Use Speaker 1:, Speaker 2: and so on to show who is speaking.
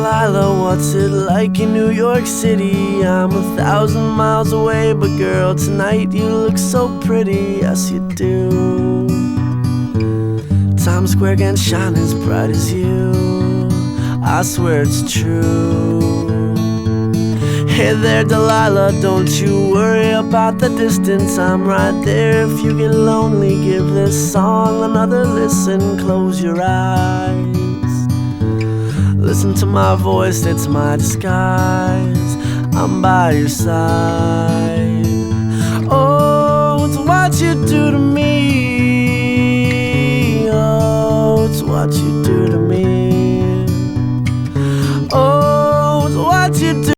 Speaker 1: Delilah, what's it like in New York City? I'm 1,000 miles away, but girl, tonight you look so pretty, yes you do. Times Square can't shine as bright as you, I swear it's true. Hey there Delilah, don't you worry about the distance, I'm right there if you get lonely. Give this song another listen, close your eyes. Listen to my voice, it's my disguise, I'm by your side.